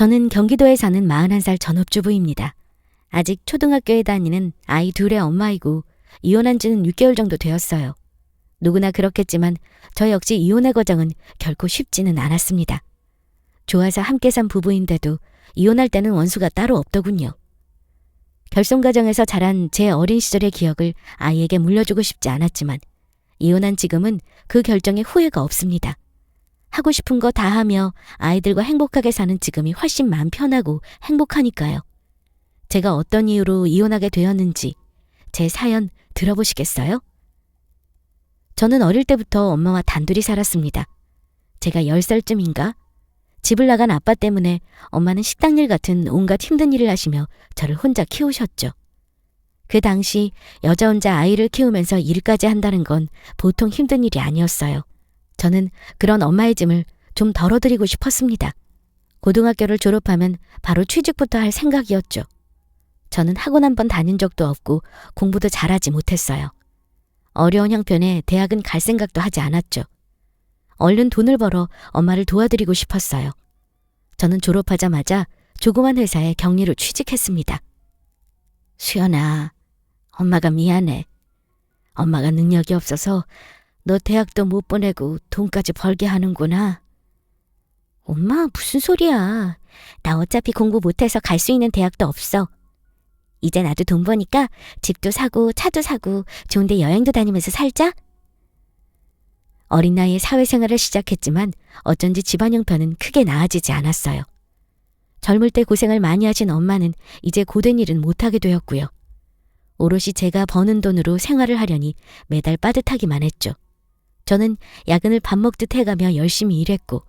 저는 경기도에 사는 41살 전업주부입니다. 아직 초등학교에 다니는 아이 둘의 엄마이고 이혼한 지는 6개월 정도 되었어요. 누구나 그렇겠지만 저 역시 이혼의 과정은 결코 쉽지는 않았습니다. 좋아서 함께 산 부부인데도 이혼할 때는 원수가 따로 없더군요. 결손 가정에서 자란 제 어린 시절의 기억을 아이에게 물려주고 싶지 않았지만 이혼한 지금은 그 결정에 후회가 없습니다. 하고 싶은 거 다 하며 아이들과 행복하게 사는 지금이 훨씬 마음 편하고 행복하니까요. 제가 어떤 이유로 이혼하게 되었는지 제 사연 들어보시겠어요? 저는 어릴 때부터 엄마와 단둘이 살았습니다. 제가 10살쯤인가? 집을 나간 아빠 때문에 엄마는 식당일 같은 온갖 힘든 일을 하시며 저를 혼자 키우셨죠. 그 당시 여자 혼자 아이를 키우면서 일까지 한다는 건 보통 힘든 일이 아니었어요. 저는 그런 엄마의 짐을 좀 덜어드리고 싶었습니다. 고등학교를 졸업하면 바로 취직부터 할 생각이었죠. 저는 학원 한 번 다닌 적도 없고 공부도 잘하지 못했어요. 어려운 형편에 대학은 갈 생각도 하지 않았죠. 얼른 돈을 벌어 엄마를 도와드리고 싶었어요. 저는 졸업하자마자 조그만 회사에 격리로 취직했습니다. 수연아, 엄마가 미안해. 엄마가 능력이 없어서 너 대학도 못 보내고 돈까지 벌게 하는구나. 엄마, 무슨 소리야. 나 어차피 공부 못해서 갈 수 있는 대학도 없어. 이제 나도 돈 버니까 집도 사고 차도 사고 좋은데 여행도 다니면서 살자. 어린 나이에 사회생활을 시작했지만 어쩐지 집안 형편은 크게 나아지지 않았어요. 젊을 때 고생을 많이 하신 엄마는 이제 고된 일은 못하게 되었고요. 오롯이 제가 버는 돈으로 생활을 하려니 매달 빠듯하기만 했죠. 저는 야근을 밥 먹듯 해가며 열심히 일했고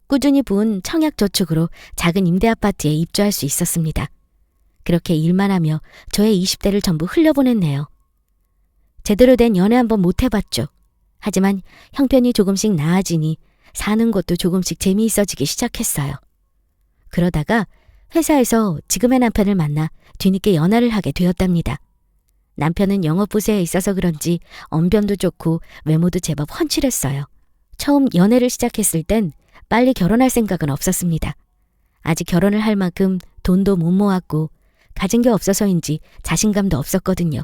꾸준히 부은 청약저축으로 작은 임대아파트에 입주할 수 있었습니다. 그렇게 일만 하며 저의 20대를 전부 흘려보냈네요. 제대로 된 연애 한번 못 해봤죠. 하지만 형편이 조금씩 나아지니 사는 것도 조금씩 재미있어지기 시작했어요. 그러다가 회사에서 지금의 남편을 만나 뒤늦게 연하를 하게 되었답니다. 남편은 영업부서에 있어서 그런지 언변도 좋고 외모도 제법 훤칠했어요. 처음 연애를 시작했을 땐 빨리 결혼할 생각은 없었습니다. 아직 결혼을 할 만큼 돈도 못 모았고 가진 게 없어서인지 자신감도 없었거든요.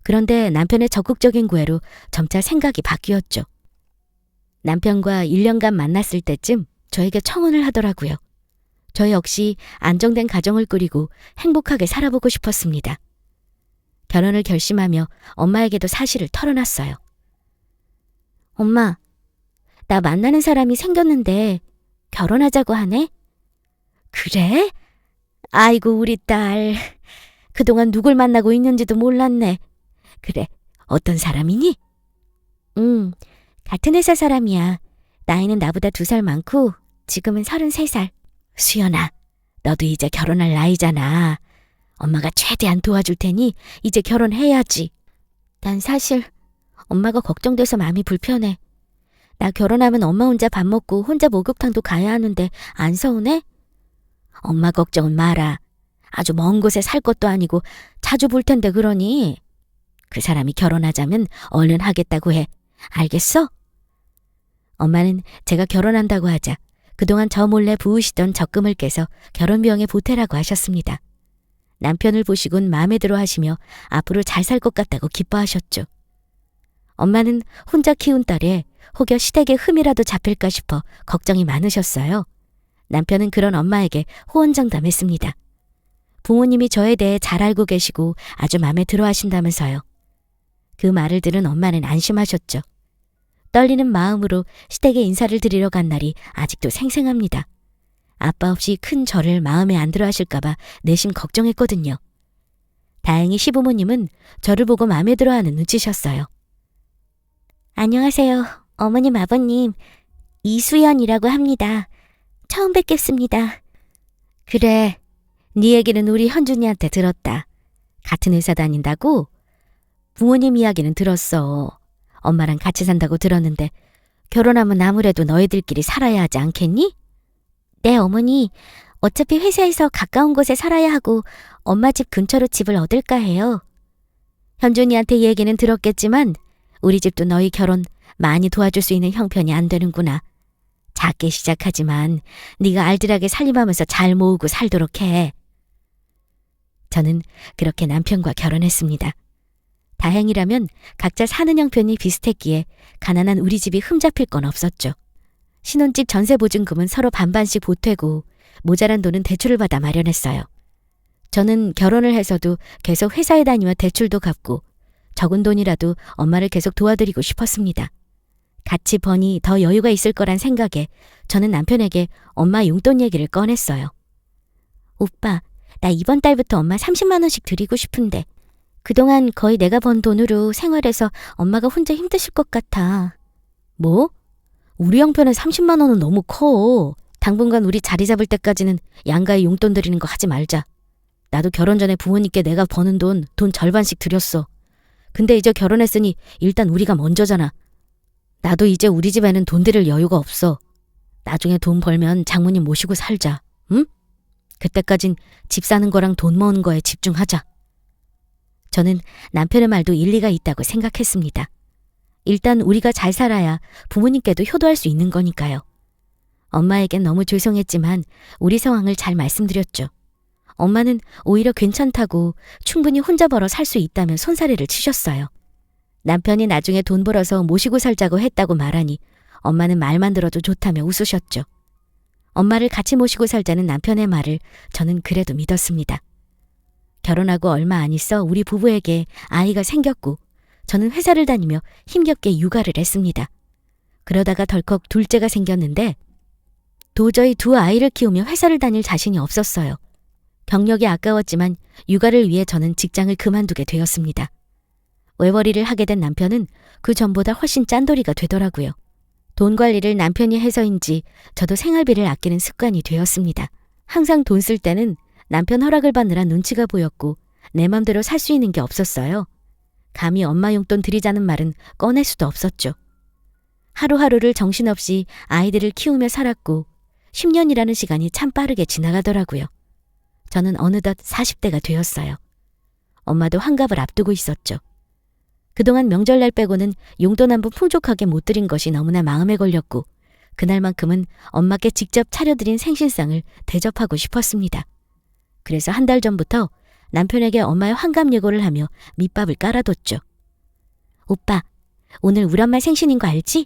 그런데 남편의 적극적인 구애로 점차 생각이 바뀌었죠. 남편과 1년간 만났을 때쯤 저에게 청혼을 하더라고요. 저 역시 안정된 가정을 꾸리고 행복하게 살아보고 싶었습니다. 결혼을 결심하며 엄마에게도 사실을 털어놨어요. 엄마, 나 만나는 사람이 생겼는데 결혼하자고 하네? 그래? 아이고 우리 딸, 그동안 누굴 만나고 있는지도 몰랐네. 그래, 어떤 사람이니? 같은 회사 사람이야. 나이는 나보다 2살 많고 지금은 33살. 수연아, 너도 이제 결혼할 나이잖아. 엄마가 최대한 도와줄 테니 이제 결혼해야지. 난 사실 엄마가 걱정돼서 마음이 불편해. 나 결혼하면 엄마 혼자 밥 먹고 혼자 목욕탕도 가야 하는데 안 서운해? 엄마 걱정은 마라. 아주 먼 곳에 살 것도 아니고 자주 볼 텐데 그러니. 그 사람이 결혼하자면 얼른 하겠다고 해. 알겠어? 엄마는 제가 결혼한다고 하자 그동안 저 몰래 부으시던 적금을 깨서 결혼 비용에 보태라고 하셨습니다. 남편을 보시곤 마음에 들어 하시며 앞으로 잘 살 것 같다고 기뻐하셨죠. 엄마는 혼자 키운 딸에 혹여 시댁에 흠이라도 잡힐까 싶어 걱정이 많으셨어요. 남편은 그런 엄마에게 호언장담했습니다. 부모님이 저에 대해 잘 알고 계시고 아주 마음에 들어 하신다면서요. 그 말을 들은 엄마는 안심하셨죠. 떨리는 마음으로 시댁에 인사를 드리러 간 날이 아직도 생생합니다. 아빠 없이 큰 저를 마음에 안 들어 하실까봐 내심 걱정했거든요. 다행히 시부모님은 저를 보고 마음에 들어 하는 눈치셨어요. 안녕하세요. 어머님, 아버님. 이수연이라고 합니다. 처음 뵙겠습니다. 그래, 네 얘기는 우리 현준이한테 들었다. 같은 회사 다닌다고? 부모님 이야기는 들었어. 엄마랑 같이 산다고 들었는데 결혼하면 아무래도 너희들끼리 살아야 하지 않겠니? 네, 어머니. 어차피 회사에서 가까운 곳에 살아야 하고 엄마 집 근처로 집을 얻을까 해요. 현준이한테 얘기는 들었겠지만 우리 집도 너희 결혼 많이 도와줄 수 있는 형편이 안 되는구나. 작게 시작하지만 네가 알뜰하게 살림하면서 잘 모으고 살도록 해. 저는 그렇게 남편과 결혼했습니다. 다행이라면 각자 사는 형편이 비슷했기에 가난한 우리 집이 흠잡힐 건 없었죠. 신혼집 전세 보증금은 서로 반반씩 보태고 모자란 돈은 대출을 받아 마련했어요. 저는 결혼을 해서도 계속 회사에 다니며 대출도 갚고 적은 돈이라도 엄마를 계속 도와드리고 싶었습니다. 같이 버니 더 여유가 있을 거란 생각에 저는 남편에게 엄마 용돈 얘기를 꺼냈어요. 오빠, 나 이번 달부터 엄마 30만 원씩 드리고 싶은데 그동안 거의 내가 번 돈으로 생활해서 엄마가 혼자 힘드실 것 같아. 뭐? 우리 형편에 30만 원은 너무 커. 당분간 우리 자리 잡을 때까지는 양가에 용돈 드리는 거 하지 말자. 나도 결혼 전에 부모님께 내가 버는 돈 절반씩 드렸어. 근데 이제 결혼했으니 일단 우리가 먼저잖아. 나도 이제 우리 집에는 돈 드릴 여유가 없어. 나중에 돈 벌면 장모님 모시고 살자. 응? 그때까진 집 사는 거랑 돈 모으는 거에 집중하자. 저는 남편의 말도 일리가 있다고 생각했습니다. 일단 우리가 잘 살아야 부모님께도 효도할 수 있는 거니까요. 엄마에겐 너무 죄송했지만 우리 상황을 잘 말씀드렸죠. 엄마는 오히려 괜찮다고 충분히 혼자 벌어 살 수 있다면 손사래를 치셨어요. 남편이 나중에 돈 벌어서 모시고 살자고 했다고 말하니 엄마는 말만 들어도 좋다며 웃으셨죠. 엄마를 같이 모시고 살자는 남편의 말을 저는 그래도 믿었습니다. 결혼하고 얼마 안 있어 우리 부부에게 아이가 생겼고 저는 회사를 다니며 힘겹게 육아를 했습니다. 그러다가 덜컥 둘째가 생겼는데 도저히 두 아이를 키우며 회사를 다닐 자신이 없었어요. 경력이 아까웠지만 육아를 위해 저는 직장을 그만두게 되었습니다. 외벌이를 하게 된 남편은 그 전보다 훨씬 짠돌이가 되더라고요. 돈 관리를 남편이 해서인지 저도 생활비를 아끼는 습관이 되었습니다. 항상 돈 쓸 때는 남편 허락을 받느라 눈치가 보였고 내 맘대로 살 수 있는 게 없었어요. 감히 엄마 용돈 드리자는 말은 꺼낼 수도 없었죠. 하루하루를 정신없이 아이들을 키우며 살았고 10년이라는 시간이 참 빠르게 지나가더라고요. 저는 어느덧 40대가 되었어요. 엄마도 환갑을 앞두고 있었죠. 그동안 명절날 빼고는 용돈 한 푼 풍족하게 못 드린 것이 너무나 마음에 걸렸고 그날만큼은 엄마께 직접 차려드린 생신상을 대접하고 싶었습니다. 그래서 한 달 전부터 남편에게 엄마의 환갑 예고를 하며 밑밥을 깔아뒀죠. 오빠, 오늘 우리 엄마 생신인 거 알지?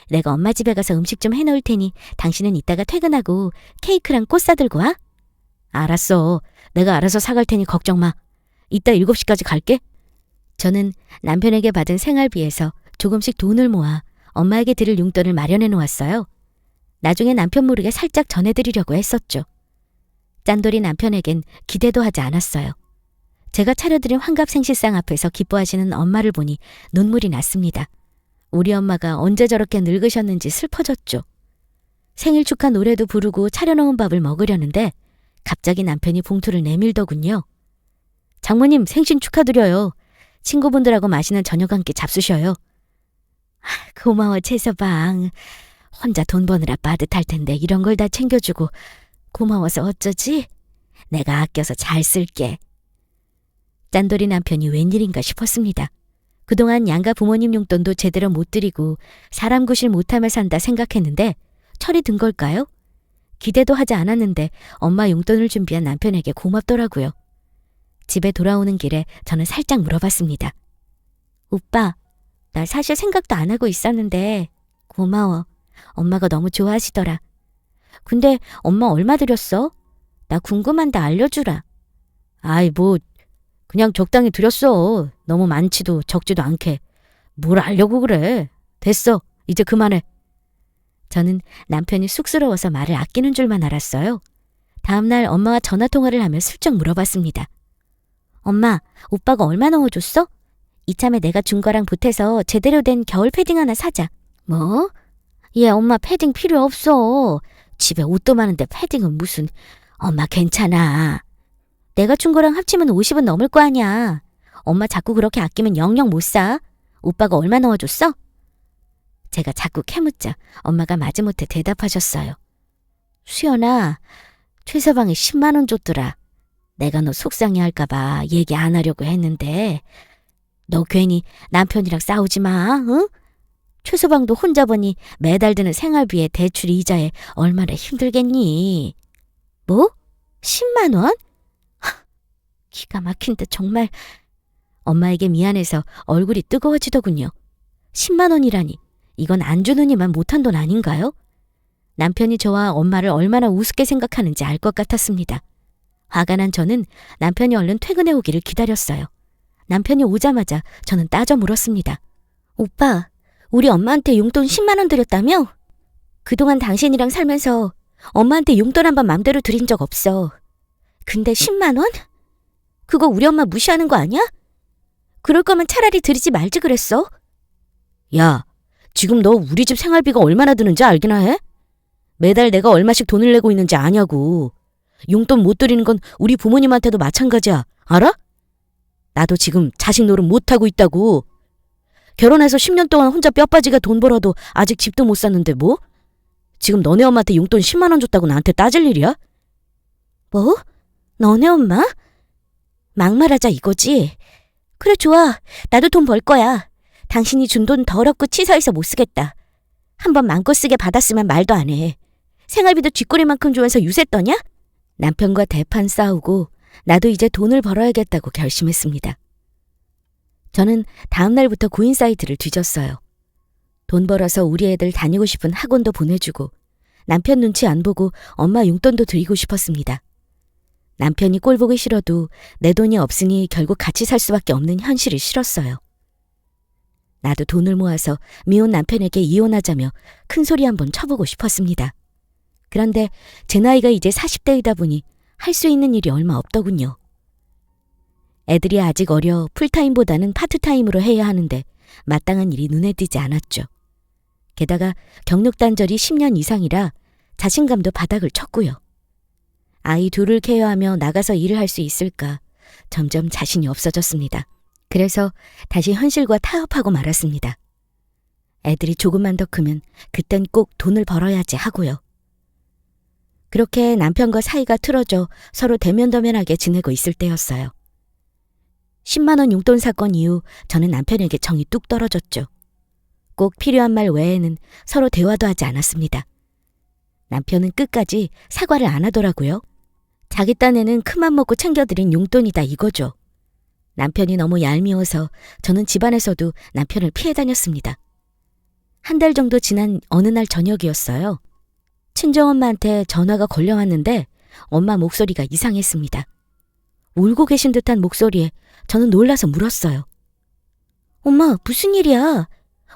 내가 엄마 집에 가서 음식 좀 해놓을 테니 당신은 이따가 퇴근하고 케이크랑 꽃 사들고 와. 알았어. 내가 알아서 사갈 테니 걱정 마. 이따 7시까지 갈게. 저는 남편에게 받은 생활비에서 조금씩 돈을 모아 엄마에게 드릴 용돈을 마련해 놓았어요. 나중에 남편 모르게 살짝 전해드리려고 했었죠. 짠돌이 남편에겐 기대도 하지 않았어요. 제가 차려드린 환갑 생신상 앞에서 기뻐하시는 엄마를 보니 눈물이 났습니다. 우리 엄마가 언제 저렇게 늙으셨는지 슬퍼졌죠. 생일 축하 노래도 부르고 차려놓은 밥을 먹으려는데 갑자기 남편이 봉투를 내밀더군요. 장모님 생신 축하드려요. 친구분들하고 맛있는 저녁 한 끼 잡수셔요. 고마워 채서방. 혼자 돈 버느라 빠듯할 텐데 이런 걸 다 챙겨주고 고마워서 어쩌지? 내가 아껴서 잘 쓸게. 짠돌이 남편이 웬일인가 싶었습니다. 그동안 양가 부모님 용돈도 제대로 못 드리고 사람 구실 못하며 산다 생각했는데 철이 든 걸까요? 기대도 하지 않았는데 엄마 용돈을 준비한 남편에게 고맙더라고요. 집에 돌아오는 길에 저는 살짝 물어봤습니다. 오빠, 나 사실 생각도 안 하고 있었는데 고마워. 엄마가 너무 좋아하시더라. 근데 엄마 얼마 드렸어? 나 궁금한데 알려주라. 아이 뭐 그냥 적당히 드렸어. 너무 많지도 적지도 않게. 뭘 알려고 그래. 됐어. 이제 그만해. 저는 남편이 쑥스러워서 말을 아끼는 줄만 알았어요. 다음날 엄마와 전화통화를 하며 슬쩍 물어봤습니다. 엄마, 오빠가 얼마 넣어줬어? 이참에 내가 준 거랑 보태서 제대로 된 겨울 패딩 하나 사자. 뭐? 얘 엄마 패딩 필요 없어. 집에 옷도 많은데 패딩은 무슨. 엄마 괜찮아. 내가 준 거랑 합치면 50은 넘을 거 아니야. 엄마 자꾸 그렇게 아끼면 영영 못 사. 오빠가 얼마 넣어줬어? 제가 자꾸 캐묻자 엄마가 마지못해 대답하셨어요. 수연아, 최서방이 10만 원 줬더라. 내가 너 속상해 할까봐 얘기 안 하려고 했는데 너 괜히 남편이랑 싸우지 마, 응? 최소방도 혼자 보니 매달 드는 생활비에 대출 이자에 얼마나 힘들겠니? 뭐? 10만 원? 기가 막힌데 정말. 엄마에게 미안해서 얼굴이 뜨거워지더군요. 10만 원이라니 이건 안 주는 이만 못한 돈 아닌가요? 남편이 저와 엄마를 얼마나 우습게 생각하는지 알 것 같았습니다. 화가 난 저는 남편이 얼른 퇴근해 오기를 기다렸어요. 남편이 오자마자 저는 따져 물었습니다. 오빠, 우리 엄마한테 용돈 10만 원 드렸다며? 그동안 당신이랑 살면서 엄마한테 용돈 한 번 맘대로 드린 적 없어. 근데 10만 원? 그거 우리 엄마 무시하는 거 아니야? 그럴 거면 차라리 드리지 말지 그랬어. 야, 지금 너 우리 집 생활비가 얼마나 드는지 알기나 해? 매달 내가 얼마씩 돈을 내고 있는지 아냐고. 용돈 못 드리는 건 우리 부모님한테도 마찬가지야. 알아? 나도 지금 자식 노릇 못하고 있다고. 결혼해서 10년 동안 혼자 뼈빠지게 돈 벌어도 아직 집도 못 샀는데 뭐? 지금 너네 엄마한테 용돈 10만 원 줬다고 나한테 따질 일이야? 뭐? 너네 엄마? 막말하자 이거지? 그래 좋아. 나도 돈 벌 거야. 당신이 준 돈 더럽고 치사해서 못 쓰겠다. 한번 마음껏 쓰게 받았으면 말도 안 해. 생활비도 쥐꼬리만큼 주면서 유세 떠냐? 남편과 대판 싸우고 나도 이제 돈을 벌어야겠다고 결심했습니다. 저는 다음 날부터 구인 사이트를 뒤졌어요. 돈 벌어서 우리 애들 다니고 싶은 학원도 보내주고 남편 눈치 안 보고 엄마 용돈도 드리고 싶었습니다. 남편이 꼴 보기 싫어도 내 돈이 없으니 결국 같이 살 수밖에 없는 현실이 싫었어요. 나도 돈을 모아서 미혼 남편에게 이혼하자며 큰 소리 한번 쳐보고 싶었습니다. 그런데 제 나이가 이제 40대이다 보니 할 수 있는 일이 얼마 없더군요. 애들이 아직 어려 풀타임보다는 파트타임으로 해야 하는데 마땅한 일이 눈에 띄지 않았죠. 게다가 경력 단절이 10년 이상이라 자신감도 바닥을 쳤고요. 아이 둘을 케어하며 나가서 일을 할 수 있을까 점점 자신이 없어졌습니다. 그래서 다시 현실과 타협하고 말았습니다. 애들이 조금만 더 크면 그땐 꼭 돈을 벌어야지 하고요. 그렇게 남편과 사이가 틀어져 서로 대면대면하게 지내고 있을 때였어요. 10만 원 용돈 사건 이후 저는 남편에게 정이 뚝 떨어졌죠. 꼭 필요한 말 외에는 서로 대화도 하지 않았습니다. 남편은 끝까지 사과를 안 하더라고요. 자기 딴에는 큰맘 먹고 챙겨드린 용돈이다 이거죠. 남편이 너무 얄미워서 저는 집안에서도 남편을 피해 다녔습니다. 한 달 정도 지난 어느 날 저녁이었어요. 친정엄마한테 전화가 걸려왔는데 엄마 목소리가 이상했습니다. 울고 계신 듯한 목소리에 저는 놀라서 물었어요. 엄마, 무슨 일이야?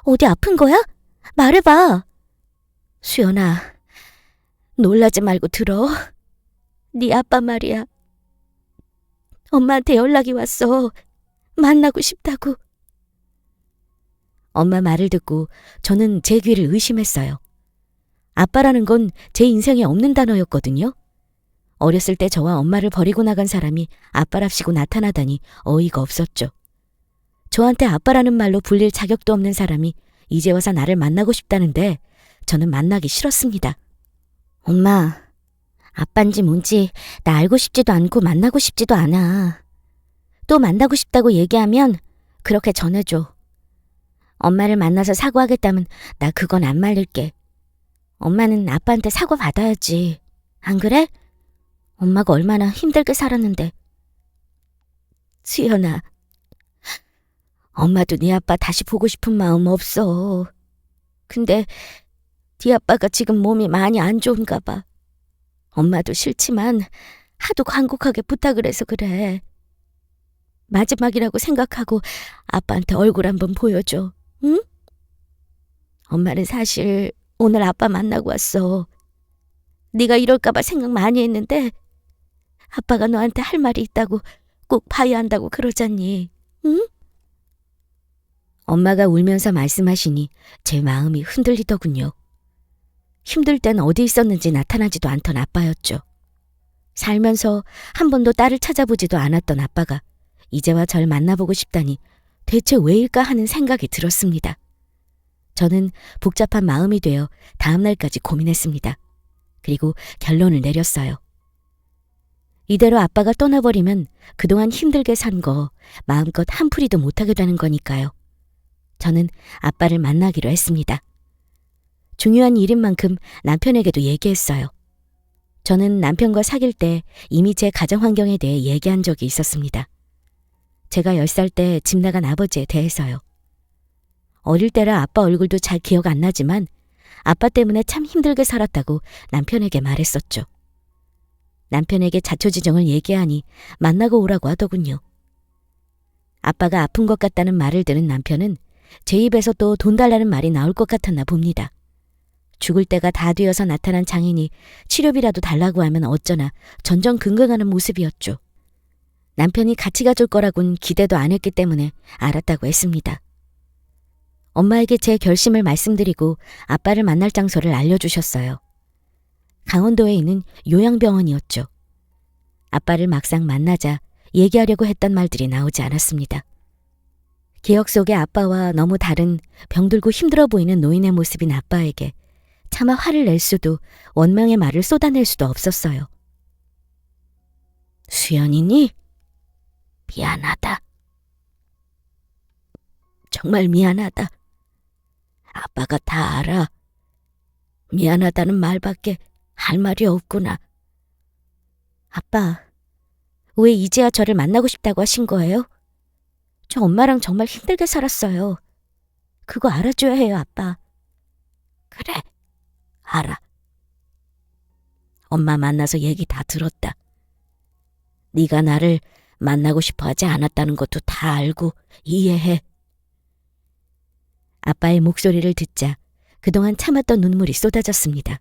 어디 아픈 거야? 말해봐. 수연아, 놀라지 말고 들어. 네 아빠 말이야. 엄마한테 연락이 왔어. 만나고 싶다고. 엄마 말을 듣고 저는 제 귀를 의심했어요. 아빠라는 건 제 인생에 없는 단어였거든요. 어렸을 때 저와 엄마를 버리고 나간 사람이 아빠랍시고 나타나다니 어이가 없었죠. 저한테 아빠라는 말로 불릴 자격도 없는 사람이 이제 와서 나를 만나고 싶다는데 저는 만나기 싫었습니다. 엄마, 아빠인지 뭔지 나 알고 싶지도 않고 만나고 싶지도 않아. 또 만나고 싶다고 얘기하면 그렇게 전해줘. 엄마를 만나서 사과하겠다면 나 그건 안 말릴게. 엄마는 아빠한테 사과 받아야지. 안 그래? 엄마가 얼마나 힘들게 살았는데. 수연아, 엄마도 네 아빠 다시 보고 싶은 마음 없어. 근데 네 아빠가 지금 몸이 많이 안 좋은가 봐. 엄마도 싫지만 하도 간곡하게 부탁을 해서 그래. 마지막이라고 생각하고 아빠한테 얼굴 한번 보여줘. 응? 엄마는 사실 오늘 아빠 만나고 왔어. 네가 이럴까 봐 생각 많이 했는데 아빠가 너한테 할 말이 있다고 꼭 봐야 한다고 그러잖니. 응? 엄마가 울면서 말씀하시니 제 마음이 흔들리더군요. 힘들 땐 어디 있었는지 나타나지도 않던 아빠였죠. 살면서 한 번도 딸을 찾아보지도 않았던 아빠가 이제와 절 만나보고 싶다니 대체 왜일까 하는 생각이 들었습니다. 저는 복잡한 마음이 되어 다음 날까지 고민했습니다. 그리고 결론을 내렸어요. 이대로 아빠가 떠나버리면 그동안 힘들게 산 거 마음껏 한풀이도 못하게 되는 거니까요. 저는 아빠를 만나기로 했습니다. 중요한 일인 만큼 남편에게도 얘기했어요. 저는 남편과 사귈 때 이미 제 가정 환경에 대해 얘기한 적이 있었습니다. 제가 10살 때 집 나간 아버지에 대해서요. 어릴 때라 아빠 얼굴도 잘 기억 안 나지만 아빠 때문에 참 힘들게 살았다고 남편에게 말했었죠. 남편에게 자초지종을 얘기하니 만나고 오라고 하더군요. 아빠가 아픈 것 같다는 말을 들은 남편은 제 입에서 또 돈 달라는 말이 나올 것 같았나 봅니다. 죽을 때가 다 되어서 나타난 장인이 치료비라도 달라고 하면 어쩌나 전전긍긍하는 모습이었죠. 남편이 같이 가줄 거라곤 기대도 안 했기 때문에 알았다고 했습니다. 엄마에게 제 결심을 말씀드리고 아빠를 만날 장소를 알려주셨어요. 강원도에 있는 요양병원이었죠. 아빠를 막상 만나자 얘기하려고 했던 말들이 나오지 않았습니다. 기억 속의 아빠와 너무 다른 병들고 힘들어 보이는 노인의 모습인 아빠에게 차마 화를 낼 수도 원망의 말을 쏟아낼 수도 없었어요. 수연이니? 미안하다. 정말 미안하다. 아빠가 다 알아. 미안하다는 말밖에 할 말이 없구나. 아빠, 왜 이제야 저를 만나고 싶다고 하신 거예요? 저 엄마랑 정말 힘들게 살았어요. 그거 알아줘야 해요, 아빠. 그래, 알아. 엄마 만나서 얘기 다 들었다. 네가 나를 만나고 싶어 하지 않았다는 것도 다 알고 이해해. 아빠의 목소리를 듣자 그동안 참았던 눈물이 쏟아졌습니다.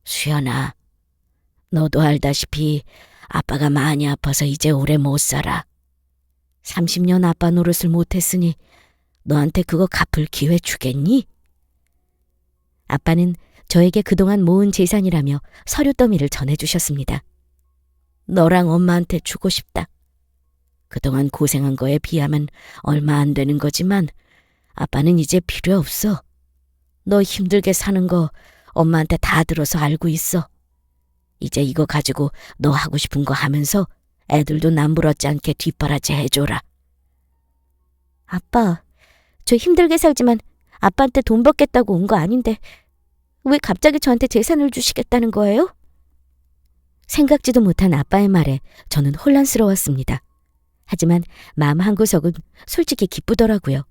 수연아, 너도 알다시피 아빠가 많이 아파서 이제 오래 못 살아. 30년 아빠 노릇을 못했으니 너한테 그거 갚을 기회 주겠니? 아빠는 저에게 그동안 모은 재산이라며 서류 더미를 전해주셨습니다. 너랑 엄마한테 주고 싶다. 그동안 고생한 거에 비하면 얼마 안 되는 거지만 아빠는 이제 필요 없어. 너 힘들게 사는 거 엄마한테 다 들어서 알고 있어. 이제 이거 가지고 너 하고 싶은 거 하면서 애들도 남부럽지 않게 뒷바라지 해줘라. 아빠, 저 힘들게 살지만 아빠한테 돈 받겠다고 온 거 아닌데 왜 갑자기 저한테 재산을 주시겠다는 거예요? 생각지도 못한 아빠의 말에 저는 혼란스러웠습니다. 하지만 마음 한구석은 솔직히 기쁘더라고요.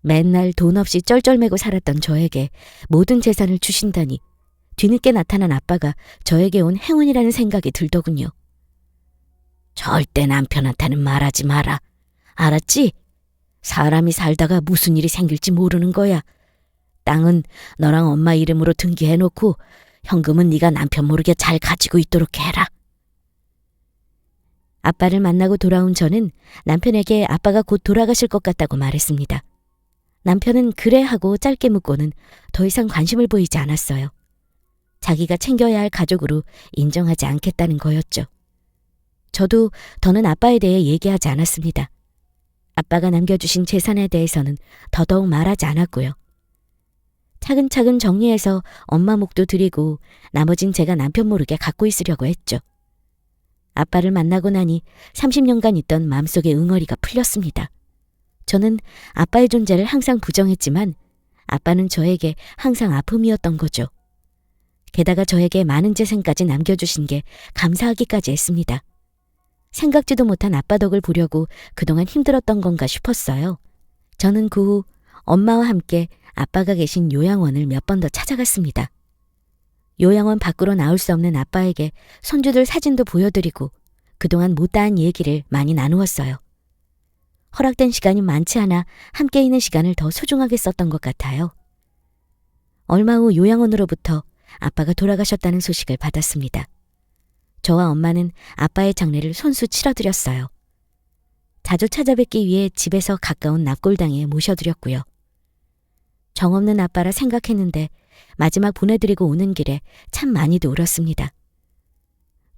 맨날 돈 없이 쩔쩔매고 살았던 저에게 모든 재산을 주신다니 뒤늦게 나타난 아빠가 저에게 온 행운이라는 생각이 들더군요. 절대 남편한테는 말하지 마라. 알았지? 사람이 살다가 무슨 일이 생길지 모르는 거야. 땅은 너랑 엄마 이름으로 등기해놓고 현금은 네가 남편 모르게 잘 가지고 있도록 해라. 아빠를 만나고 돌아온 저는 남편에게 아빠가 곧 돌아가실 것 같다고 말했습니다. 남편은 그래 하고 짧게 묻고는 더 이상 관심을 보이지 않았어요. 자기가 챙겨야 할 가족으로 인정하지 않겠다는 거였죠. 저도 더는 아빠에 대해 얘기하지 않았습니다. 아빠가 남겨주신 재산에 대해서는 더더욱 말하지 않았고요. 차근차근 정리해서 엄마 몫도 드리고 나머진 제가 남편 모르게 갖고 있으려고 했죠. 아빠를 만나고 나니 30년간 있던 마음속의 응어리가 풀렸습니다. 저는 아빠의 존재를 항상 부정했지만 아빠는 저에게 항상 아픔이었던 거죠. 게다가 저에게 많은 재산까지 남겨주신 게 감사하기까지 했습니다. 생각지도 못한 아빠 덕을 보려고 그동안 힘들었던 건가 싶었어요. 저는 그 후 엄마와 함께 아빠가 계신 요양원을 몇 번 더 찾아갔습니다. 요양원 밖으로 나올 수 없는 아빠에게 손주들 사진도 보여드리고 그동안 못다한 얘기를 많이 나누었어요. 허락된 시간이 많지 않아 함께 있는 시간을 더 소중하게 썼던 것 같아요. 얼마 후 요양원으로부터 아빠가 돌아가셨다는 소식을 받았습니다. 저와 엄마는 아빠의 장례를 손수 치러드렸어요. 자주 찾아뵙기 위해 집에서 가까운 납골당에 모셔드렸고요. 정없는 아빠라 생각했는데 마지막 보내드리고 오는 길에 참 많이도 울었습니다.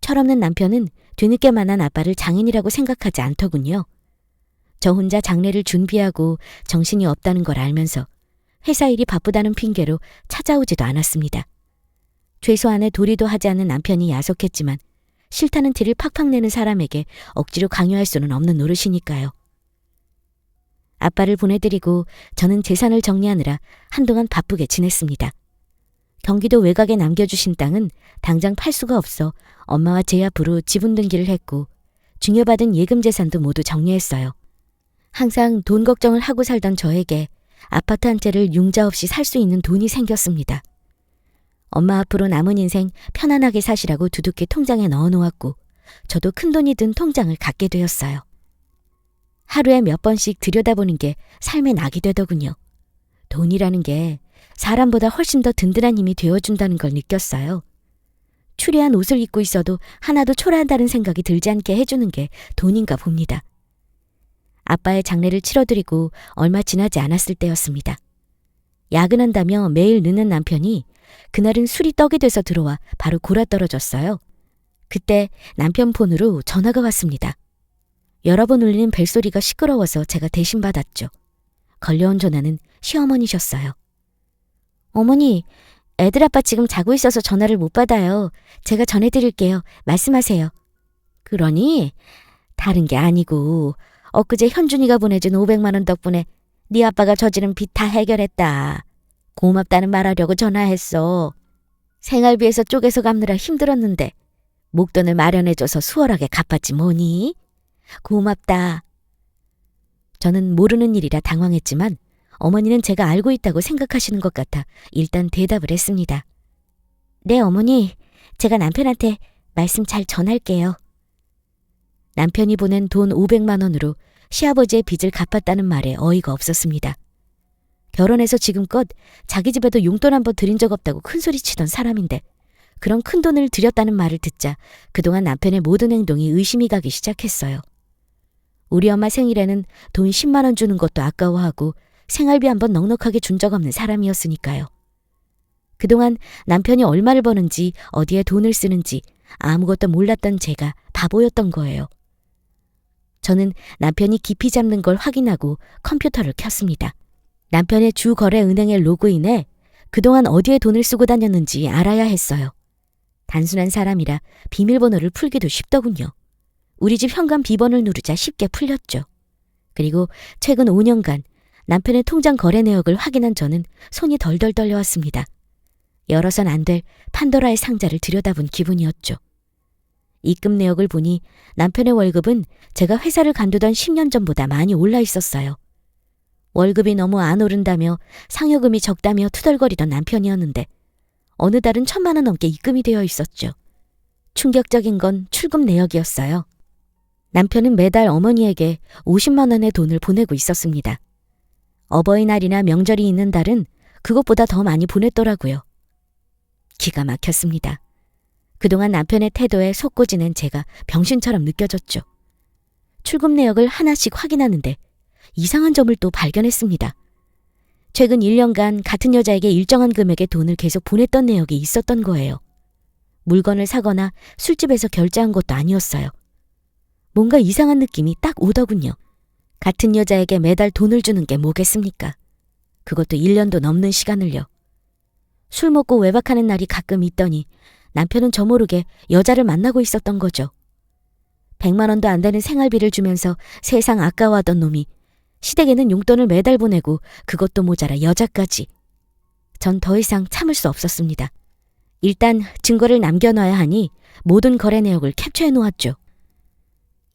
철없는 남편은 뒤늦게 만난 아빠를 장인이라고 생각하지 않더군요. 저 혼자 장례를 준비하고 정신이 없다는 걸 알면서 회사 일이 바쁘다는 핑계로 찾아오지도 않았습니다. 최소한의 도리도 하지 않는 남편이 야속했지만 싫다는 티를 팍팍 내는 사람에게 억지로 강요할 수는 없는 노릇이니까요. 아빠를 보내드리고 저는 재산을 정리하느라 한동안 바쁘게 지냈습니다. 경기도 외곽에 남겨주신 땅은 당장 팔 수가 없어 엄마와 제 앞으로 지분 등기를 했고 증여받은 예금 재산도 모두 정리했어요. 항상 돈 걱정을 하고 살던 저에게 아파트 한 채를 융자 없이 살 수 있는 돈이 생겼습니다. 엄마 앞으로 남은 인생 편안하게 사시라고 두둑히 통장에 넣어놓았고 저도 큰돈이 든 통장을 갖게 되었어요. 하루에 몇 번씩 들여다보는 게 삶의 낙이 되더군요. 돈이라는 게 사람보다 훨씬 더 든든한 힘이 되어준다는 걸 느꼈어요. 추리한 옷을 입고 있어도 하나도 초라하다는 생각이 들지 않게 해주는 게 돈인가 봅니다. 아빠의 장례를 치러드리고 얼마 지나지 않았을 때였습니다. 야근한다며 매일 늦는 남편이 그날은 술이 떡이 돼서 들어와 바로 골아떨어졌어요. 그때 남편 폰으로 전화가 왔습니다. 여러 번 울리는 벨소리가 시끄러워서 제가 대신 받았죠. 걸려온 전화는 시어머니셨어요. 어머니, 애들 아빠 지금 자고 있어서 전화를 못 받아요. 제가 전해드릴게요. 말씀하세요. 그러니? 다른 게 아니고 엊그제 현준이가 보내준 500만 원 덕분에 네 아빠가 저지른 빚 다 해결했다. 고맙다는 말하려고 전화했어. 생활비에서 쪼개서 갚느라 힘들었는데 목돈을 마련해줘서 수월하게 갚았지 뭐니? 고맙다. 저는 모르는 일이라 당황했지만 어머니는 제가 알고 있다고 생각하시는 것 같아 일단 대답을 했습니다. 네, 어머니. 제가 남편한테 말씀 잘 전할게요. 남편이 보낸 돈 500만 원으로 시아버지의 빚을 갚았다는 말에 어이가 없었습니다. 결혼해서 지금껏 자기 집에도 용돈 한 번 드린 적 없다고 큰소리치던 사람인데 그런 큰돈을 들였다는 말을 듣자 그동안 남편의 모든 행동이 의심이 가기 시작했어요. 우리 엄마 생일에는 돈 10만 원 주는 것도 아까워하고 생활비 한 번 넉넉하게 준 적 없는 사람이었으니까요. 그동안 남편이 얼마를 버는지 어디에 돈을 쓰는지 아무것도 몰랐던 제가 바보였던 거예요. 저는 남편이 깊이 잡는 걸 확인하고 컴퓨터를 켰습니다. 남편의 주 거래 은행에 로그인해 그동안 어디에 돈을 쓰고 다녔는지 알아야 했어요. 단순한 사람이라 비밀번호를 풀기도 쉽더군요. 우리 집 현관 비번을 누르자 쉽게 풀렸죠. 그리고 최근 5년간 남편의 통장 거래 내역을 확인한 저는 손이 덜덜 떨려왔습니다. 열어선 안 될 판도라의 상자를 들여다본 기분이었죠. 입금 내역을 보니 남편의 월급은 제가 회사를 간두던 10년 전보다 많이 올라 있었어요. 월급이 너무 안 오른다며 상여금이 적다며 투덜거리던 남편이었는데 어느 달은 1,000만 원 넘게 입금이 되어 있었죠. 충격적인 건 출금 내역이었어요. 남편은 매달 어머니에게 50만 원의 돈을 보내고 있었습니다. 어버이날이나 명절이 있는 달은 그것보다 더 많이 보냈더라고요. 기가 막혔습니다. 그동안 남편의 태도에 속고 지낸 제가 병신처럼 느껴졌죠. 출금 내역을 하나씩 확인하는데 이상한 점을 또 발견했습니다. 최근 1년간 같은 여자에게 일정한 금액의 돈을 계속 보냈던 내역이 있었던 거예요. 물건을 사거나 술집에서 결제한 것도 아니었어요. 뭔가 이상한 느낌이 딱 오더군요. 같은 여자에게 매달 돈을 주는 게 뭐겠습니까? 그것도 1년도 넘는 시간을요. 술 먹고 외박하는 날이 가끔 있더니 남편은 저 모르게 여자를 만나고 있었던 거죠. 100만 원도 안 되는 생활비를 주면서 세상 아까워하던 놈이 시댁에는 용돈을 매달 보내고 그것도 모자라 여자까지. 전 더 이상 참을 수 없었습니다. 일단 증거를 남겨놔야 하니 모든 거래 내역을 캡처해 놓았죠.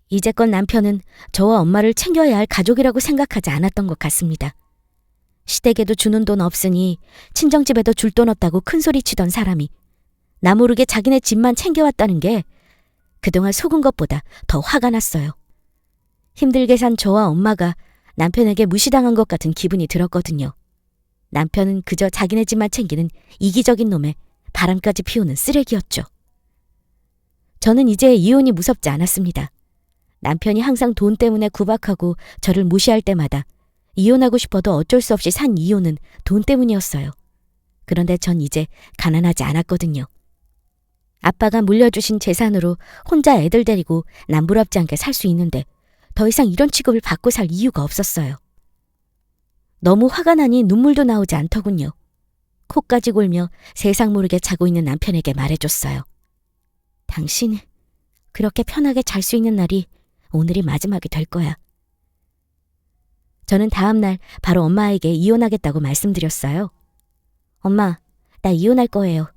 이제껏 남편은 저와 엄마를 챙겨야 할 가족이라고 생각하지 않았던 것 같습니다. 시댁에도 주는 돈 없으니 친정집에도 줄 돈 없다고 큰소리치던 사람이 나 모르게 자기네 집만 챙겨왔다는 게 그동안 속은 것보다 더 화가 났어요. 힘들게 산 저와 엄마가 남편에게 무시당한 것 같은 기분이 들었거든요. 남편은 그저 자기네 집만 챙기는 이기적인 놈에 바람까지 피우는 쓰레기였죠. 저는 이제 이혼이 무섭지 않았습니다. 남편이 항상 돈 때문에 구박하고 저를 무시할 때마다 이혼하고 싶어도 어쩔 수 없이 산 이유는 돈 때문이었어요. 그런데 전 이제 가난하지 않았거든요. 아빠가 물려주신 재산으로 혼자 애들 데리고 남부럽지 않게 살 수 있는데 더 이상 이런 취급을 받고 살 이유가 없었어요. 너무 화가 나니 눈물도 나오지 않더군요. 코까지 골며 세상 모르게 자고 있는 남편에게 말해줬어요. 당신 그렇게 편하게 잘 수 있는 날이 오늘이 마지막이 될 거야. 저는 다음날 바로 엄마에게 이혼하겠다고 말씀드렸어요. 엄마, 나 이혼할 거예요.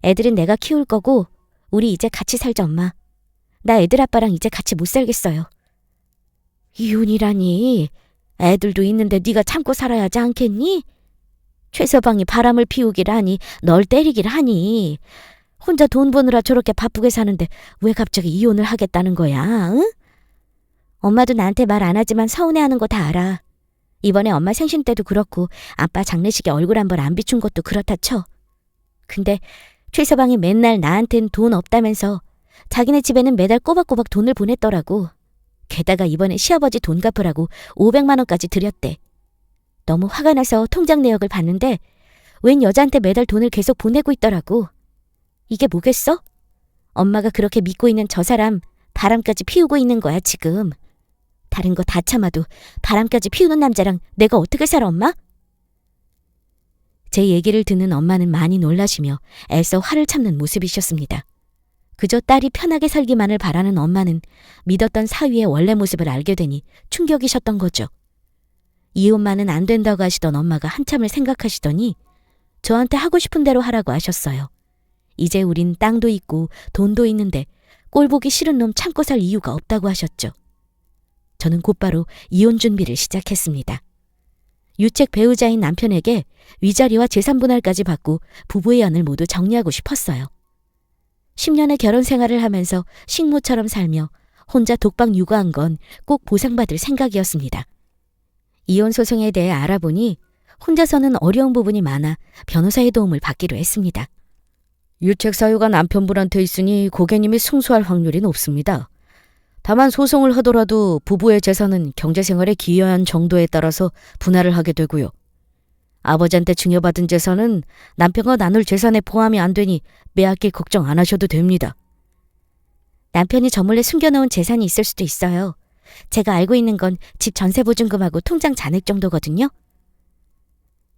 애들은 내가 키울 거고 우리 이제 같이 살자, 엄마. 나 애들 아빠랑 이제 같이 못 살겠어요. 이혼이라니. 애들도 있는데 네가 참고 살아야 하지 않겠니? 최서방이 바람을 피우길 하니 널 때리길 하니 혼자 돈 버느라 저렇게 바쁘게 사는데 왜 갑자기 이혼을 하겠다는 거야? 응? 엄마도 나한테 말 안 하지만 서운해하는 거 다 알아. 이번에 엄마 생신 때도 그렇고 아빠 장례식에 얼굴 한 번 안 비춘 것도 그렇다 쳐. 근데 최서방이 맨날 나한텐 돈 없다면서 자기네 집에는 매달 꼬박꼬박 돈을 보냈더라고. 게다가 이번에 시아버지 돈 갚으라고 500만 원까지 드렸대. 너무 화가 나서 통장 내역을 봤는데 웬 여자한테 매달 돈을 계속 보내고 있더라고. 이게 뭐겠어? 엄마가 그렇게 믿고 있는 저 사람 바람까지 피우고 있는 거야 지금. 다른 거 다 참아도 바람까지 피우는 남자랑 내가 어떻게 살아, 엄마? 제 얘기를 듣는 엄마는 많이 놀라시며 애써 화를 참는 모습이셨습니다. 그저 딸이 편하게 살기만을 바라는 엄마는 믿었던 사위의 원래 모습을 알게 되니 충격이셨던 거죠. 이혼만은 안 된다고 하시던 엄마가 한참을 생각하시더니 저한테 하고 싶은 대로 하라고 하셨어요. 이제 우린 땅도 있고 돈도 있는데 꼴보기 싫은 놈 참고 살 이유가 없다고 하셨죠. 저는 곧바로 이혼 준비를 시작했습니다. 유책 배우자인 남편에게 위자료와 재산 분할까지 받고 부부의 안을 모두 정리하고 싶었어요. 10년의 결혼 생활을 하면서 식모처럼 살며 혼자 독박 육아한 건 꼭 보상받을 생각이었습니다. 이혼 소송에 대해 알아보니 혼자서는 어려운 부분이 많아 변호사의 도움을 받기로 했습니다. 유책 사유가 남편분한테 있으니 고객님이 승소할 확률이 높습니다. 다만 소송을 하더라도 부부의 재산은 경제생활에 기여한 정도에 따라서 분할을 하게 되고요. 아버지한테 증여받은 재산은 남편과 나눌 재산에 포함이 안 되니 빼앗길 걱정 안 하셔도 됩니다. 남편이 저 몰래 숨겨놓은 재산이 있을 수도 있어요. 제가 알고 있는 건 집 전세보증금하고 통장 잔액 정도거든요.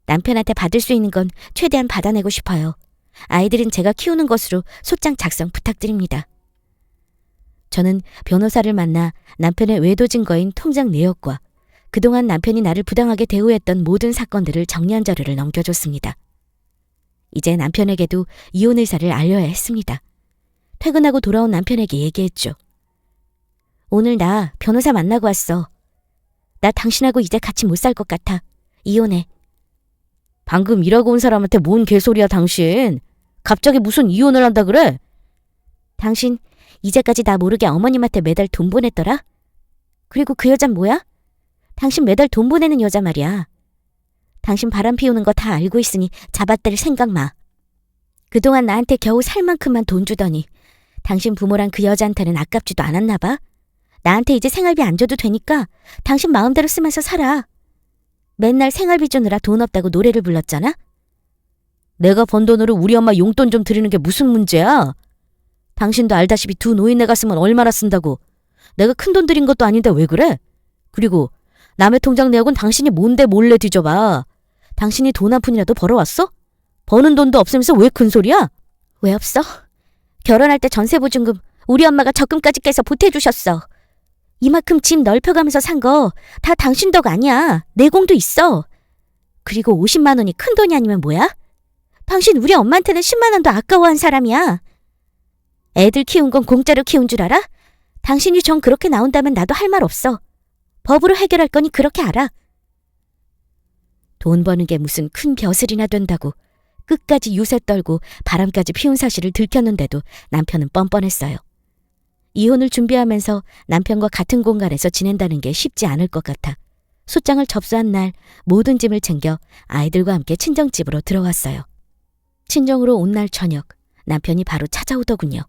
남편한테 받을 수 있는 건 최대한 받아내고 싶어요. 아이들은 제가 키우는 것으로 소장 작성 부탁드립니다. 저는 변호사를 만나 남편의 외도 증거인 통장 내역과 그동안 남편이 나를 부당하게 대우했던 모든 사건들을 정리한 자료를 넘겨줬습니다. 이제 남편에게도 이혼 의사를 알려야 했습니다. 퇴근하고 돌아온 남편에게 얘기했죠. 오늘 나 변호사 만나고 왔어. 나 당신하고 이제 같이 못 살 것 같아. 이혼해. 방금 일하고 온 사람한테 뭔 개소리야 당신. 갑자기 무슨 이혼을 한다 그래? 당신 이제까지 나 모르게 어머님한테 매달 돈 보냈더라? 그리고 그 여잔 뭐야? 당신 매달 돈 보내는 여자 말이야. 당신 바람 피우는 거 다 알고 있으니 잡아댈 생각 마. 그동안 나한테 겨우 살 만큼만 돈 주더니 당신 부모랑 그 여자한테는 아깝지도 않았나 봐. 나한테 이제 생활비 안 줘도 되니까 당신 마음대로 쓰면서 살아. 맨날 생활비 주느라 돈 없다고 노래를 불렀잖아? 내가 번 돈으로 우리 엄마 용돈 좀 드리는 게 무슨 문제야? 당신도 알다시피 두 노인네가 쓰면 얼마나 쓴다고. 내가 큰 돈 들인 것도 아닌데 왜 그래? 그리고 남의 통장 내역은 당신이 뭔데 몰래 뒤져봐. 당신이 돈 한 푼이라도 벌어왔어? 버는 돈도 없으면서 왜 큰소리야? 왜 없어? 결혼할 때 전세보증금 우리 엄마가 적금까지 깨서 보태주셨어. 이만큼 집 넓혀가면서 산 거 다 당신 덕 아니야. 내공도 있어. 그리고 50만 원이 큰 돈이 아니면 뭐야? 당신 우리 엄마한테는 10만 원도 아까워한 사람이야. 애들 키운 건 공짜로 키운 줄 알아? 당신이 정 그렇게 나온다면 나도 할 말 없어. 법으로 해결할 거니 그렇게 알아. 돈 버는 게 무슨 큰 벼슬이나 된다고 끝까지 유세 떨고 바람까지 피운 사실을 들켰는데도 남편은 뻔뻔했어요. 이혼을 준비하면서 남편과 같은 공간에서 지낸다는 게 쉽지 않을 것 같아 소장을 접수한 날 모든 짐을 챙겨 아이들과 함께 친정집으로 들어왔어요. 친정으로 온 날 저녁 남편이 바로 찾아오더군요.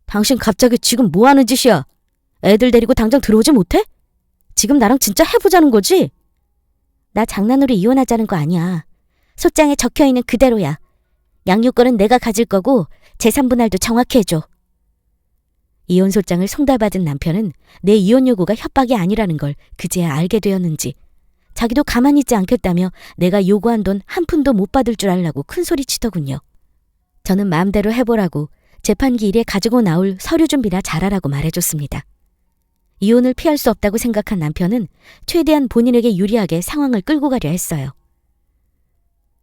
당신 갑자기 지금 뭐 하는 짓이야? 애들 데리고 당장 들어오지 못해? 지금 나랑 진짜 해보자는 거지? 나 장난으로 이혼하자는 거 아니야. 소장에 적혀있는 그대로야. 양육권은 내가 가질 거고 재산 분할도 정확히 해줘. 이혼 소장을 송달받은 남편은 내 이혼 요구가 협박이 아니라는 걸 그제야 알게 되었는지 자기도 가만히 있지 않겠다며 내가 요구한 돈 한 푼도 못 받을 줄 알라고 큰소리치더군요. 저는 마음대로 해보라고 재판기 일에 가지고 나올 서류 준비나 잘하라고 말해줬습니다. 이혼을 피할 수 없다고 생각한 남편은 최대한 본인에게 유리하게 상황을 끌고 가려 했어요.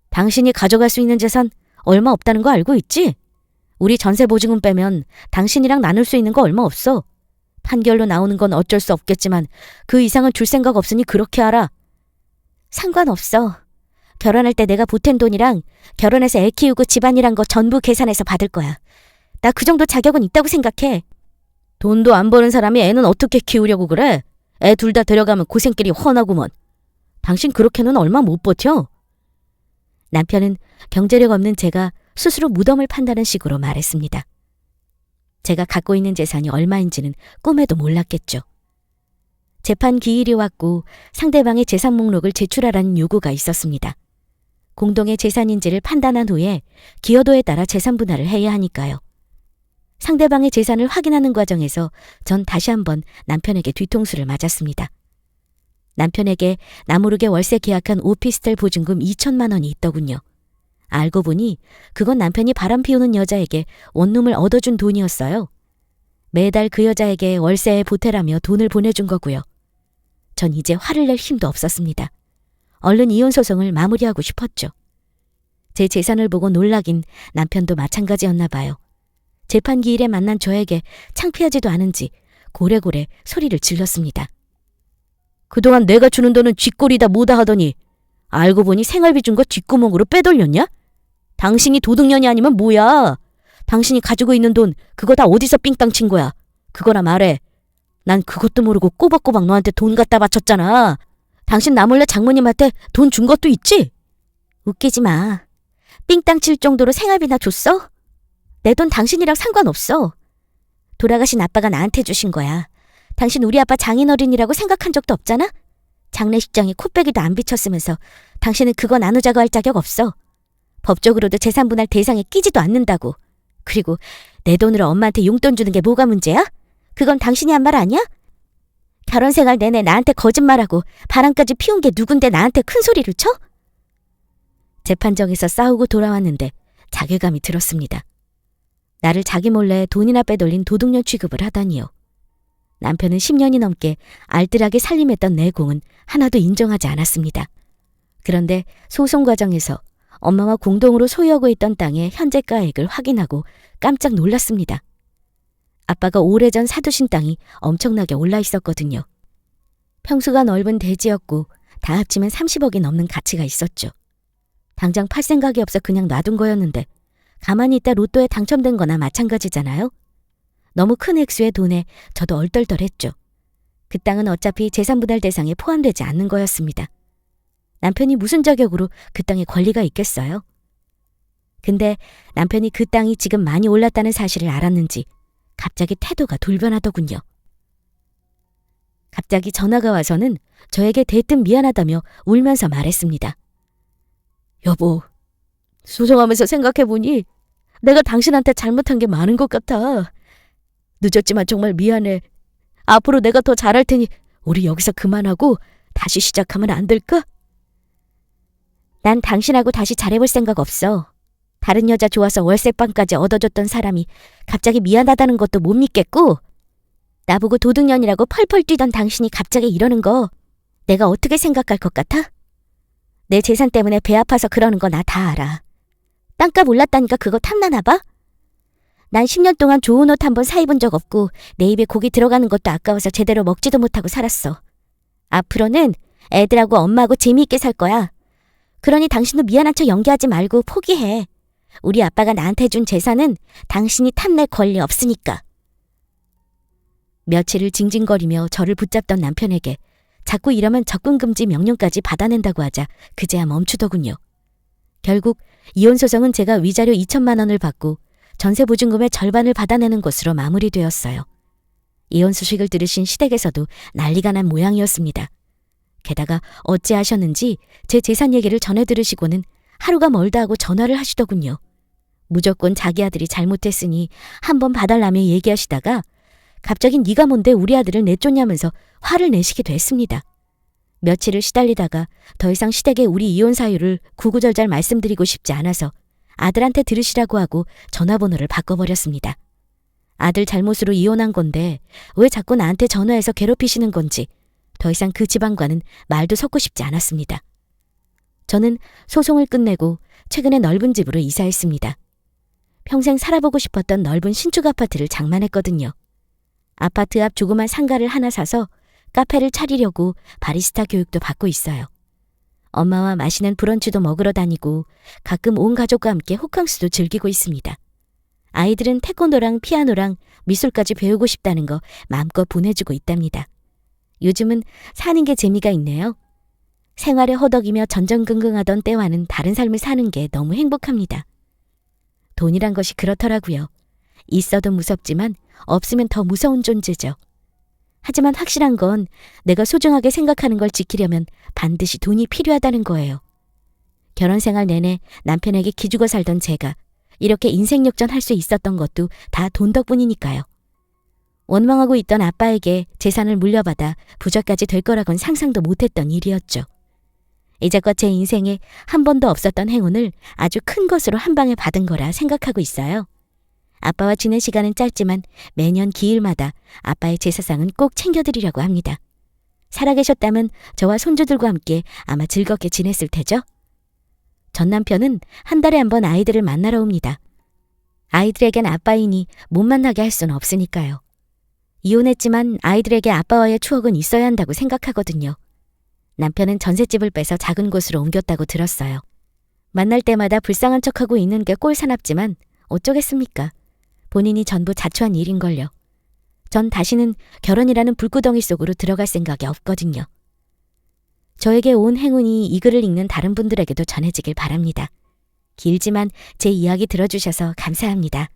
당신이 가져갈 수 있는 재산 얼마 없다는 거 알고 있지? 우리 전세 보증금 빼면 당신이랑 나눌 수 있는 거 얼마 없어. 판결로 나오는 건 어쩔 수 없겠지만 그 이상은 줄 생각 없으니 그렇게 알아. 상관없어. 결혼할 때 내가 보탠 돈이랑 결혼해서 애 키우고 집안이란 거 전부 계산해서 받을 거야. 나 그 정도 자격은 있다고 생각해. 돈도 안 버는 사람이 애는 어떻게 키우려고 그래? 애 둘 다 데려가면 고생길이 훤하구먼. 당신 그렇게는 얼마 못 버텨. 남편은 경제력 없는 제가 스스로 무덤을 판다는 식으로 말했습니다. 제가 갖고 있는 재산이 얼마인지는 꿈에도 몰랐겠죠. 재판 기일이 왔고 상대방의 재산 목록을 제출하라는 요구가 있었습니다. 공동의 재산인지를 판단한 후에 기여도에 따라 재산 분할을 해야 하니까요. 상대방의 재산을 확인하는 과정에서 전 다시 한번 남편에게 뒤통수를 맞았습니다. 남편에게 나모르게 월세 계약한 오피스텔 보증금 2천만 원이 있더군요. 알고 보니 그건 남편이 바람 피우는 여자에게 원룸을 얻어준 돈이었어요. 매달 그 여자에게 월세에 보태라며 돈을 보내준 거고요. 전 이제 화를 낼 힘도 없었습니다. 얼른 이혼 소송을 마무리하고 싶었죠. 제 재산을 보고 놀라긴 남편도 마찬가지였나 봐요. 재판 기일에 만난 저에게 창피하지도 않은지 고래고래 소리를 질렀습니다. 그동안 내가 주는 돈은 쥐꼬리다 뭐다 하더니 알고 보니 생활비 준 거 뒷구멍으로 빼돌렸냐? 당신이 도둑년이 아니면 뭐야? 당신이 가지고 있는 돈 그거 다 어디서 삥땅 친 거야? 그거나 말해. 난 그것도 모르고 꼬박꼬박 너한테 돈 갖다 바쳤잖아. 당신 나 몰래 장모님한테 돈 준 것도 있지? 웃기지 마. 삥땅 칠 정도로 생활비나 줬어? 내 돈 당신이랑 상관없어. 돌아가신 아빠가 나한테 주신 거야. 당신 우리 아빠 장인어른이라고 생각한 적도 없잖아? 장례식장에 코빼기도 안 비쳤으면서 당신은 그거 나누자고 할 자격 없어. 법적으로도 재산분할 대상에 끼지도 않는다고. 그리고 내 돈으로 엄마한테 용돈 주는 게 뭐가 문제야? 그건 당신이 한 말 아니야? 결혼 생활 내내 나한테 거짓말하고 바람까지 피운 게 누군데 나한테 큰 소리를 쳐? 재판정에서 싸우고 돌아왔는데 자괴감이 들었습니다. 나를 자기 몰래 돈이나 빼돌린 도둑년 취급을 하다니요. 남편은 10년이 넘게 알뜰하게 살림했던 내 공은 하나도 인정하지 않았습니다. 그런데 소송 과정에서 엄마와 공동으로 소유하고 있던 땅의 현재가액을 확인하고 깜짝 놀랐습니다. 아빠가 오래전 사두신 땅이 엄청나게 올라 있었거든요. 평수가 넓은 대지였고 다 합치면 30억이 넘는 가치가 있었죠. 당장 팔 생각이 없어 그냥 놔둔 거였는데 가만히 있다 로또에 당첨된 거나 마찬가지잖아요. 너무 큰 액수의 돈에 저도 얼떨떨했죠. 그 땅은 어차피 재산분할 대상에 포함되지 않는 거였습니다. 남편이 무슨 자격으로 그 땅에 권리가 있겠어요? 근데 남편이 그 땅이 지금 많이 올랐다는 사실을 알았는지 갑자기 태도가 돌변하더군요. 갑자기 전화가 와서는 저에게 대뜸 미안하다며 울면서 말했습니다. 여보, 소송하면서 생각해보니 내가 당신한테 잘못한 게 많은 것 같아. 늦었지만 정말 미안해. 앞으로 내가 더 잘할 테니 우리 여기서 그만하고 다시 시작하면 안 될까? 난 당신하고 다시 잘해볼 생각 없어. 다른 여자 좋아서 월세방까지 얻어줬던 사람이 갑자기 미안하다는 것도 못 믿겠고 나보고 도둑년이라고 펄펄 뛰던 당신이 갑자기 이러는 거 내가 어떻게 생각할 것 같아? 내 재산 때문에 배 아파서 그러는 거 나 다 알아. 땅값 올랐다니까 그거 탐나나 봐? 난 10년 동안 좋은 옷 한 번 사입은 적 없고 내 입에 고기 들어가는 것도 아까워서 제대로 먹지도 못하고 살았어. 앞으로는 애들하고 엄마하고 재미있게 살 거야. 그러니 당신도 미안한 척 연기하지 말고 포기해. 우리 아빠가 나한테 준 재산은 당신이 탐낼 권리 없으니까. 며칠을 징징거리며 저를 붙잡던 남편에게 자꾸 이러면 접근금지 명령까지 받아낸다고 하자 그제야 멈추더군요. 결국 이혼 소송은 제가 위자료 2천만 원을 받고 전세 보증금의 절반을 받아내는 것으로 마무리되었어요. 이혼 소식을 들으신 시댁에서도 난리가 난 모양이었습니다. 게다가 어찌하셨는지 제 재산 얘기를 전해 들으시고는 하루가 멀다 하고 전화를 하시더군요. 무조건 자기 아들이 잘못했으니 한번 봐달라며 얘기하시다가 갑자기 네가 뭔데 우리 아들을 내쫓냐면서 화를 내시기도 했습니다. 며칠을 시달리다가 더 이상 시댁에 우리 이혼 사유를 구구절절 말씀드리고 싶지 않아서 아들한테 들으시라고 하고 전화번호를 바꿔버렸습니다. 아들 잘못으로 이혼한 건데 왜 자꾸 나한테 전화해서 괴롭히시는 건지 더 이상 그 집안과는 말도 섞고 싶지 않았습니다. 저는 소송을 끝내고 최근에 넓은 집으로 이사했습니다. 평생 살아보고 싶었던 넓은 신축 아파트를 장만했거든요. 아파트 앞 조그만 상가를 하나 사서 카페를 차리려고 바리스타 교육도 받고 있어요. 엄마와 맛있는 브런치도 먹으러 다니고 가끔 온 가족과 함께 호캉스도 즐기고 있습니다. 아이들은 태권도랑 피아노랑 미술까지 배우고 싶다는 거 마음껏 보내주고 있답니다. 요즘은 사는 게 재미가 있네요. 생활에 허덕이며 전전긍긍하던 때와는 다른 삶을 사는 게 너무 행복합니다. 돈이란 것이 그렇더라고요. 있어도 무섭지만 없으면 더 무서운 존재죠. 하지만 확실한 건 내가 소중하게 생각하는 걸 지키려면 반드시 돈이 필요하다는 거예요. 결혼 생활 내내 남편에게 기죽어 살던 제가 이렇게 인생 역전할 수 있었던 것도 다 돈 덕분이니까요. 원망하고 있던 아빠에게 재산을 물려받아 부자까지 될 거라곤 상상도 못했던 일이었죠. 이제껏 제 인생에 한 번도 없었던 행운을 아주 큰 것으로 한 방에 받은 거라 생각하고 있어요. 아빠와 지낸 시간은 짧지만 매년 기일마다 아빠의 제사상은 꼭 챙겨드리려고 합니다. 살아계셨다면 저와 손주들과 함께 아마 즐겁게 지냈을 테죠? 전 남편은 한 달에 한 번 아이들을 만나러 옵니다. 아이들에겐 아빠이니 못 만나게 할 수는 없으니까요. 이혼했지만 아이들에게 아빠와의 추억은 있어야 한다고 생각하거든요. 남편은 전셋집을 빼서 작은 곳으로 옮겼다고 들었어요. 만날 때마다 불쌍한 척하고 있는 게 꼴사납지만 어쩌겠습니까? 본인이 전부 자초한 일인걸요. 전 다시는 결혼이라는 불구덩이 속으로 들어갈 생각이 없거든요. 저에게 온 행운이 이 글을 읽는 다른 분들에게도 전해지길 바랍니다. 길지만 제 이야기 들어주셔서 감사합니다.